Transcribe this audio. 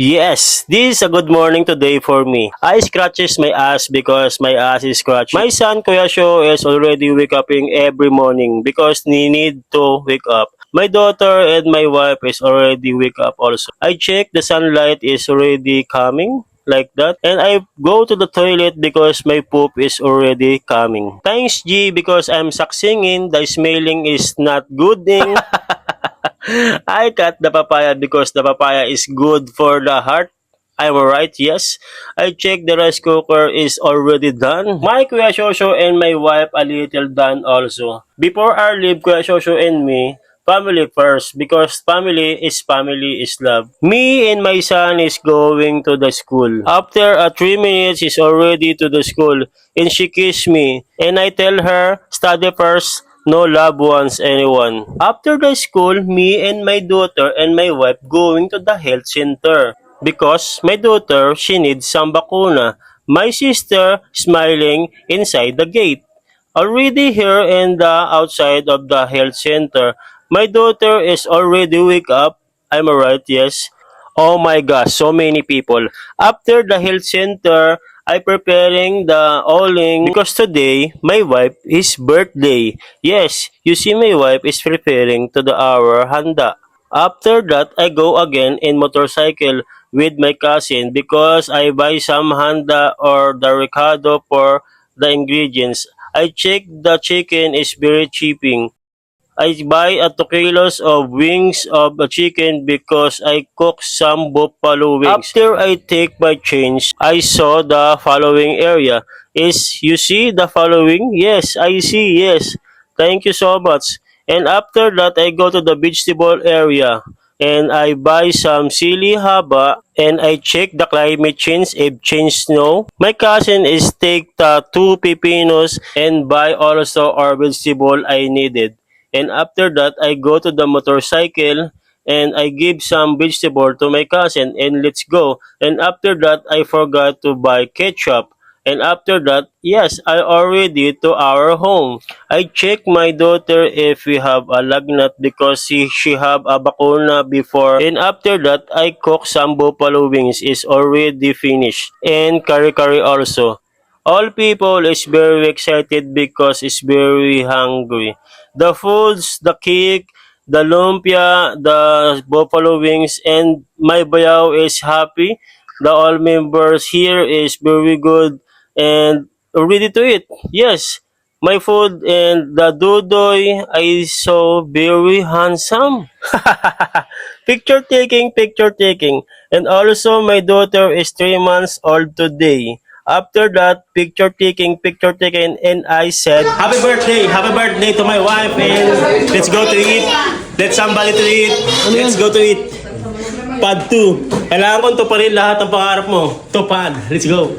Yes, this is a good morning today for me. I scratches my ass because my ass is scratched. My son Kuya Sho is already wake upping every morning because he need to wake up. My daughter and my wife is already wake up also. I check the sunlight is already coming like that, and I go to the toilet because my poop is already coming. Thanks G because I'm succeeding. The smelling is not good. I cut the papaya because the papaya is good for the heart. I'm right, yes. I check the rice cooker is already done. My Kuya Shosho and my wife a little done also. Before our leave, Kuya Shosho and me, family first because family is love. Me and my son is going to the school. After 3 minutes, is already to the school and she kiss me and I tell her study first. No loved ones anyone. After the school, me and my daughter and my wife going to the health center because my daughter she needs some bakuna. My sister smiling inside the gate. Already here in the outside of the health center, my daughter is already wake up. I'm right, yes. Oh my gosh, so many people. After the health center, I preparing the alling because today my wife is birthday. Yes, you see my wife is preparing to the hour handa. After that, I go again in motorcycle with my cousin because I buy some handa or the recado for the ingredients. I check the chicken is very cheaping. I buy 2 kilos of wings of a chicken because I cook some buffalo wings. After I take my change, I saw the following area. Is you see the following? Yes, I see. Yes. Thank you so much. And after that, I go to the vegetable area and I buy some sili haba and I check the climate change if change snow. My cousin is take the 2 pepinos and buy also our vegetable I needed. And after that, I go to the motorcycle and I give some vegetable to my cousin and let's go. And after that, I forgot to buy ketchup. And after that, yes, I already to our home. I check my daughter if we have a lagnat because she have a bakuna before. And after that, I cook some buffalo wings is already finished. And kare-kare also. All people is very excited because is very hungry. The foods, the cake, the lumpia, the buffalo wings, and my bayaw is happy. The all members here is very good and ready to eat. Yes, my food and the dudoy is so very handsome. Picture taking. And also my daughter is 3 months old today. After that, picture taking, and I said, happy birthday to my wife, and let's go to eat. Let somebody to eat. Let's go to eat. Pad 2. Kailangan ko tuparin lahat ng pangarap mo. Tupad. Let's go.